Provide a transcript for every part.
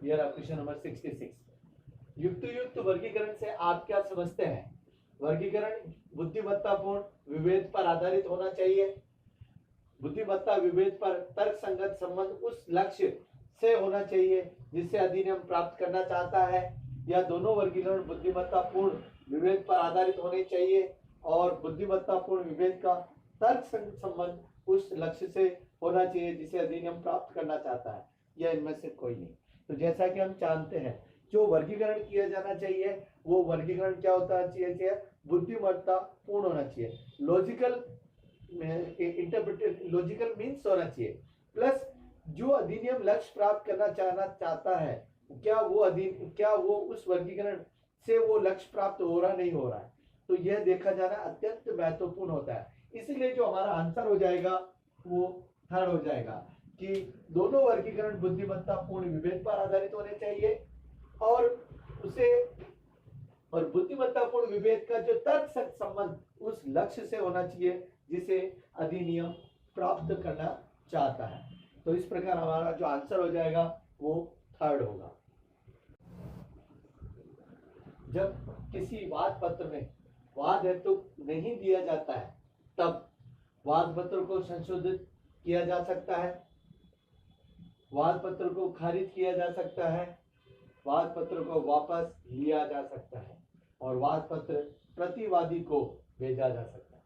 ये रहा question number 66। युक्त वर्गीकरण से आप क्या समझते हैं? वर्गीकरण बुद्धिमत्तापूर्ण विवेक पर आधारित होना चाहिए। बुद्धिमत्ता विवेक पर तर्क संगत संबंध उस लक्ष्य से होना चाहिए जिससे अधिनियम प्राप्त करना चाहता है, या दोनों वर्गीकरण बुद्धिमत्तापूर्ण विवेक पर आधारित होने चाहिए और बुद्धिमत्तापूर्ण विवेक का तर्क संगत संबंध उस लक्ष्य से होना चाहिए जिसे अधिनियम प्राप्त करना चाहता है, या इनमें से कोई नहीं। तो जैसा कि हम जानते हैं, जो वर्गीकरण किया जाना चाहिए वो वर्गीकरण क्या होता चाहिए? बुद्धिमत्ता पूर्ण होना चाहिए, लॉजिकल लॉजिकल मीन्स होना चाहिए, प्लस जो अधिनियम लक्ष्य प्राप्त करना चाहता है, क्या वो उस वर्गीकरण से वो लक्ष्य प्राप्त हो रहा नहीं हो रहा है, तो यह देखा जाना अत्यंत महत्वपूर्ण होता है। इसलिए जो हमारा आंसर हो जाएगा वो थर्ड हो जाएगा कि दोनों वर्गीकरण बुद्धिमत्ता पूर्ण विवेक पर आधारित होने चाहिए और बुद्धिमत्तापूर्ण विवेक का जो तर्क संबंध उस लक्ष्य से होना चाहिए जिसे अधिनियम प्राप्त करना चाहता है। तो इस प्रकार हमारा जो आंसर हो जाएगा वो थर्ड होगा। जब किसी वाद पत्र में वाद हेतु नहीं दिया जाता है तब वाद पत्र को संशोधित किया जा सकता है, वाद पत्र को खारिज किया जा सकता है, वाद पत्र को वापस लिया जा सकता है और वाद पत्र प्रतिवादी को भेजा जा सकता है।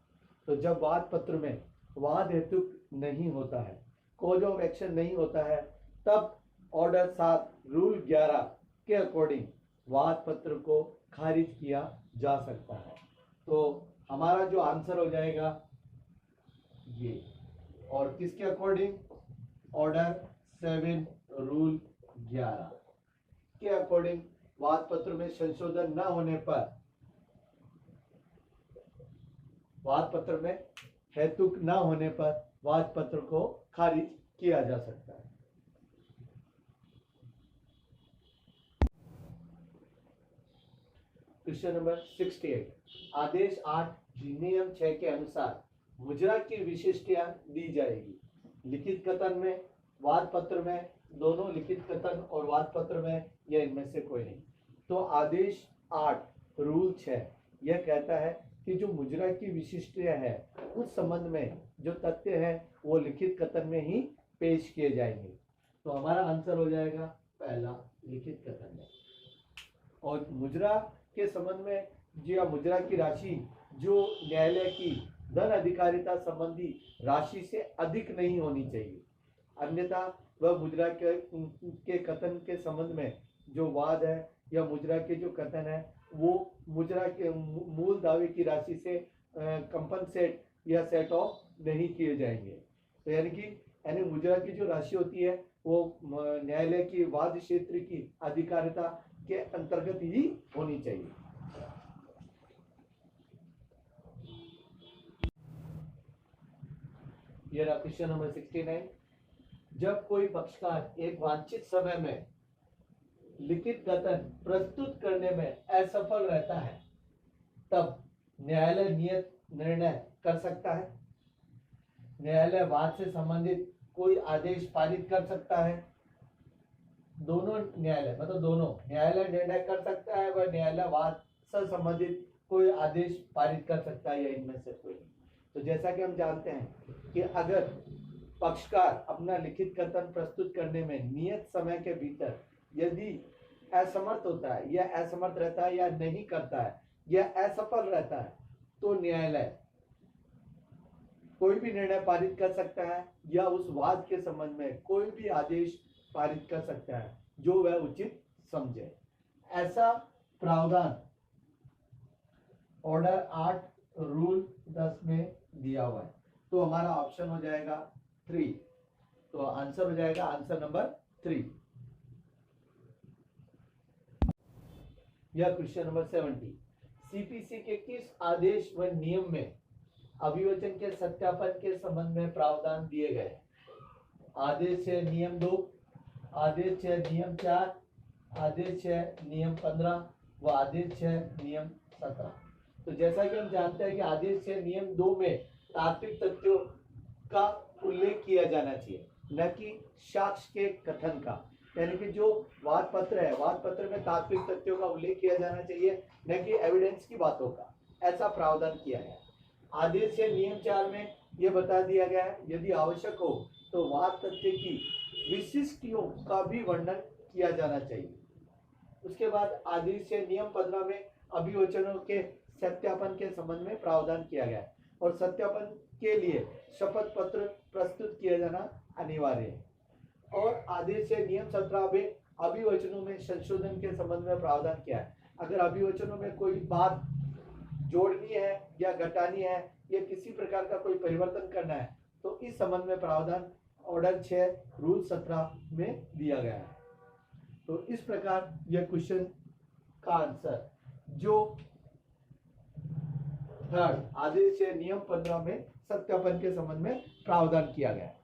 तो जब वाद पत्र में वाद हेतु नहीं होता है, कॉज ऑफ एक्शन नहीं होता है, तब ऑर्डर 7 रूल 11 के अकॉर्डिंग वाद पत्र को खारिज किया जा सकता है। तो हमारा जो आंसर हो जाएगा ये, और किसके अकॉर्डिंग? ऑर्डर 7 रूल 11 के अकॉर्डिंग वाद पत्र में संशोधन न होने पर, वाद पत्र में हेतुक न होने पर वाद पत्र को खारिज किया जा सकता है। Question number 68। आदेश 8 नियम 6 के अनुसार मुजरा की विशिष्टता दी जाएगी। लिखित कथन में, वाद पत्र में, दोनों लिखित कथन और वाद पत्र में, या इनमें से कोई नहीं। तो आदेश 8 रूल 6 यह कहता है कि जो मुजरा की विशिष्टता है उस संबंध में जो तथ्य है वो लिखित कथन में ही पेश किए जाएंगे। तो हमारा आंसर हो जाएगा पहला, लिखित कथन में। और मुजरा के संबंध में जो मुजरा की राशि जो न्यायालय की धन अधिकारिता संबंधी राशि से अधिक नहीं होनी चाहिए, अन्यथा वह मुजरा के कथन के संबंध में जो वाद है या मुजरा के जो कथन है वो मुजरा के मूल दावे की राशि से कंपनसेट या सेट ऑफ नहीं किए जाएंगे। तो यानी मुजरा की जो राशि होती है वो न्यायालय की वाद क्षेत्र की अधिकारिता के अंतर्गत ही होनी चाहिए। ये रहा क्वेश्चन नंबर 69। जब कोई पक्षकार एक वांछित समय में लिखित कथन प्रस्तुत करने में असफल रहता है तब न्यायालय नियत निर्णय कर सकता है। न्यायालय वाद से संबंधित कोई आदेश पारित कर सकता है। दोनों न्यायालय निर्णय कर सकता है व न्यायालय वाद से संबंधित कोई आदेश पारित कर सकता है, या इनमें से कोई। तो जैसा कि हम जानते हैं कि अगर पक्षकार अपना लिखित कथन प्रस्तुत करने में नियत समय के भीतर यदि असमर्थ होता है या असमर्थ रहता है या नहीं करता है या असफल रहता है तो न्यायालय कोई भी निर्णय पारित कर सकता है या उस वाद के संबंध में कोई भी आदेश पारित कर सकता है जो वह उचित समझे। ऐसा प्रावधान ऑर्डर 8 रूल 10 में दिया हुआ है। तो हमारा ऑप्शन हो जाएगा 3। तो आंसर हो जाएगा आंसर नंबर 3। यह क्वेश्चन नंबर 70। सीपीसी के किस आदेश व नियम में अभियोजन के सत्यापन के संबंध में प्रावधान दिए गए? आदेश है नियम 2, आदेश है नियम 4, आदेश है नियम 15 व आदेश है नियम 17। तो जैसा कि हम जानते हैं कि आदेश है नियम 2 में तात्विक तथ्यों का उल्लेख किया जाना चाहिए, न कि साक्ष्य के कथन का। यानी कि जो वाद पत्र है, वाद पत्र में तात्विक तथ्यों का उल्लेख किया जाना चाहिए, न कि एविडेंस की बातों का, ऐसा प्रावधान किया गया। आदेश या नियम 4 में यह बता दिया गया है, यदि आवश्यक हो तो वाद तथ्य की विशिष्टियों का भी वर्णन किया जाना चाहिए। उसके बाद आदेश या नियम 15 में अभिवचनों के सत्यापन के संबंध में प्रावधान किया गया है और सत्यापन के लिए शपथ पत्र प्रस्तुत किया जाना अनिवार्य है। और आदेश या नियम 17 में अभिवचनों में संशोधन के संबंध में प्रावधान किया है। अगर अभिवचनों में कोई बात जोड़नी है या घटानी है या किसी प्रकार का कोई परिवर्तन करना है तो इस संबंध में प्रावधान ऑर्डर 6 रूल 17 में दिया गया है। तो इस प्रकार यह क्वेश्चन का आंसर जो थर्ड आदेश या नियम 15 में सत्यापन के संबंध में प्रावधान किया गया है।